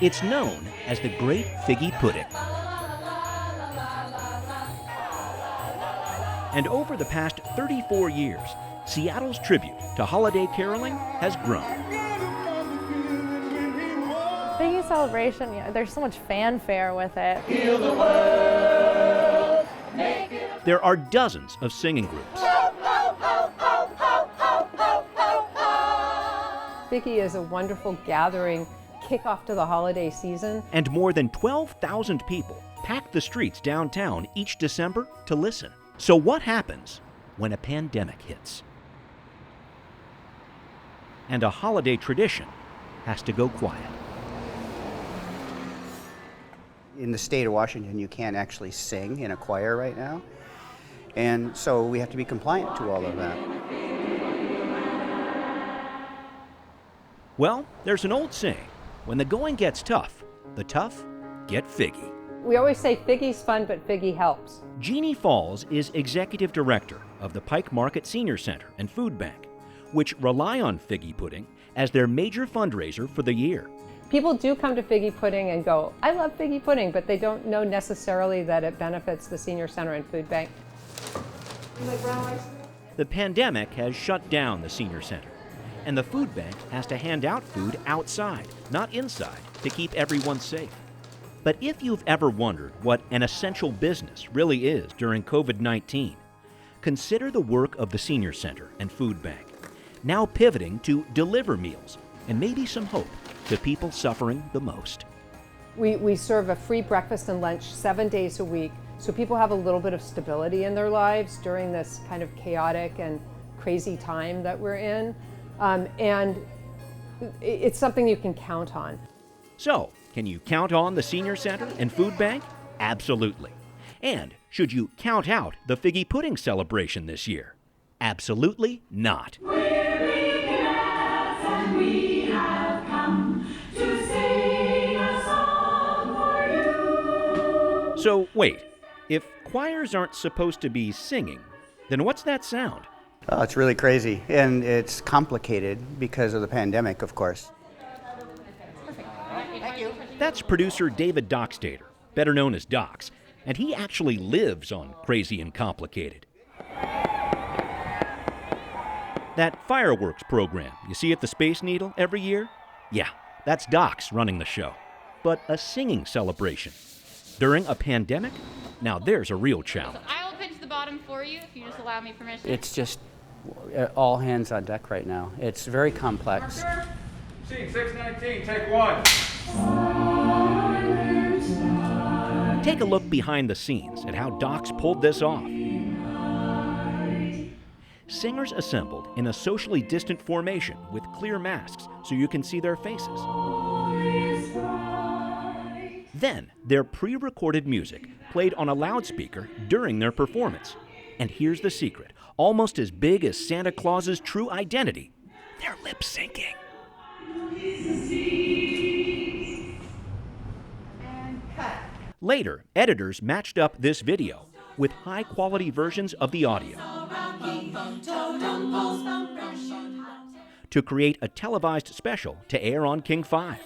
It's known as the Great Figgy Pudding. And over the past 34 years, Seattle's tribute to holiday caroling has grown. Figgy celebration, there's so much fanfare with it. Heal the world, there are dozens of singing groups. Figgy is a wonderful gathering kickoff to the holiday season. And more than 12,000 people pack the streets downtown each December to listen. So what happens when a pandemic hits? And a holiday tradition has to go quiet. In the state of Washington, you can't actually sing in a choir right now. And so we have to be compliant to all of that. Well, there's an old saying, when the going gets tough, the tough get Figgy. We always say Figgy's fun, but Figgy helps. Jeannie Falls is executive director of the Pike Market Senior Center and Food Bank, which rely on Figgy Pudding as their major fundraiser for the year. People do come to Figgy Pudding and go, I love Figgy Pudding, but they don't know necessarily that it benefits the Senior Center and Food Bank. The pandemic has shut down the Senior Center, and the food bank has to hand out food outside, not inside, to keep everyone safe. But if you've ever wondered what an essential business really is during COVID-19, consider the work of the Senior Center and Food Bank, now pivoting to deliver meals and maybe some hope to people suffering the most. We serve a free breakfast and lunch 7 days a week, so people have a little bit of stability in their lives during this kind of chaotic and crazy time that we're in. And it's something you can count on. So, can you count on the Senior Center and Food Bank? Absolutely. And should you count out the Figgy Pudding celebration this year? Absolutely not. weary cats, and we have come to sing a song for you. So wait, if choirs aren't supposed to be singing, then what's that sound? Oh, it's really crazy, and it's complicated because of the pandemic, of course. That's producer David Dockstader, better known as Docs, and he actually lives on Crazy and Complicated. That fireworks program you see at the Space Needle every year? Yeah, that's Docs running the show. But a singing celebration during a pandemic? Now there's a real challenge. I will pinch the bottom for you if you just allow me permission. It's just all hands on deck right now. It's very complex. Scene 619, take one. Take a look behind the scenes at how Docs pulled this off. Singers assembled in a socially distant formation with clear masks so you can see their faces. Then, their pre-recorded music played on a loudspeaker during their performance. And here's the secret, almost as big as Santa Claus's true identity, they're lip-syncing. Later, editors matched up this video with high-quality versions of the audio to create a televised special to air on King 5.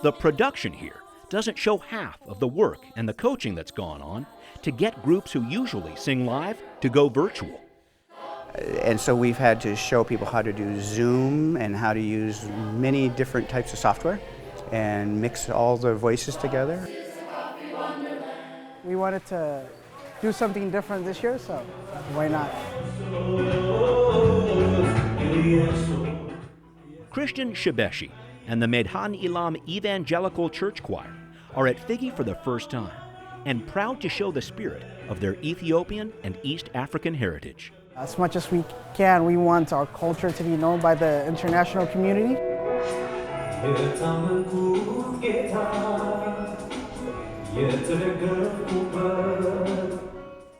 The production here doesn't show half of the work and the coaching that's gone on to get groups who usually sing live to go virtual. And so we've had to show people how to do Zoom and how to use many different types of software and mix all the voices together. We wanted to do something different this year, so why not? Christian Shibeshi and the Medhan Ilam Evangelical Church Choir are at Figgy for the first time and proud to show the spirit of their Ethiopian and East African heritage. As much as we can, we want our culture to be known by the international community.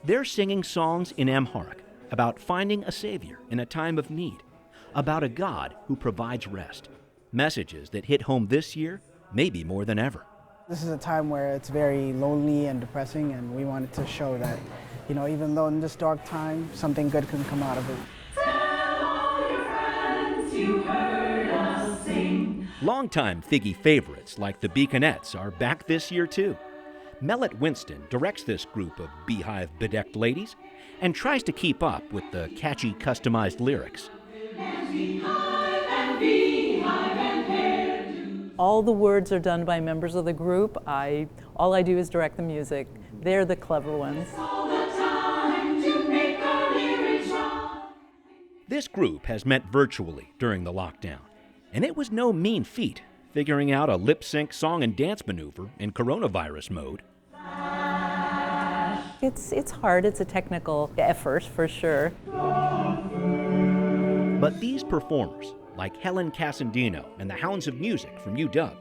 They're singing songs in Amharic about finding a savior in a time of need, about a God who provides rest. Messages that hit home this year, maybe more than ever. This is a time where it's very lonely and depressing, and we wanted to show that, even though in this dark time, something good can come out of it. Longtime Figgy favorites like the Beaconettes are back this year too. Mellett Winston directs this group of beehive-bedecked ladies and tries to keep up with the catchy, customized lyrics. All the words are done by members of the group. All I do is direct the music. They're the clever ones. This group has met virtually during the lockdown, and it was no mean feat figuring out a lip-sync song and dance maneuver in coronavirus mode. It's hard. It's a technical effort for sure. But these performers, like Helen Casandino and the Hounds of Music from UW,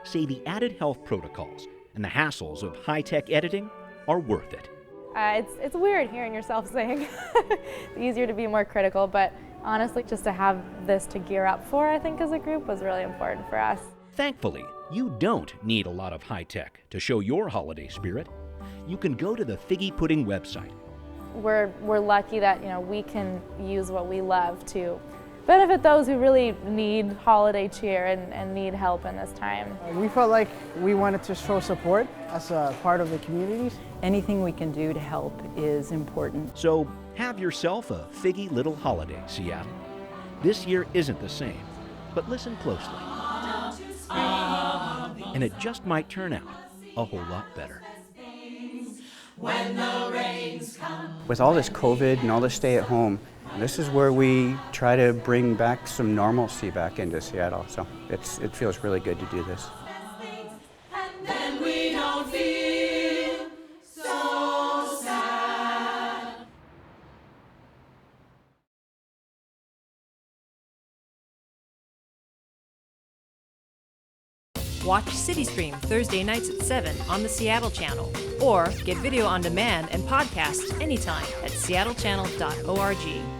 say the added health protocols and the hassles of high-tech editing are worth it. It's weird hearing yourself sing. It's easier to be more critical, but honestly, just to have this to gear up for, I think, as a group was really important for us. Thankfully, you don't need a lot of high-tech to show your holiday spirit. You can go to the Figgy Pudding website. We're lucky that we can use what we love to benefit those who really need holiday cheer and need help in this time. We felt like we wanted to show support as a part of the communities. Anything we can do to help is important. So have yourself a Figgy little holiday, Seattle. This year isn't the same, but listen closely. And it just might turn out a whole lot better. With all this COVID and all this stay at home, this is where we try to bring back some normalcy back into Seattle. So it feels really good to do this. Watch CityStream Thursday nights at 7 on the Seattle Channel, or get video on demand and podcasts anytime at seattle.gov.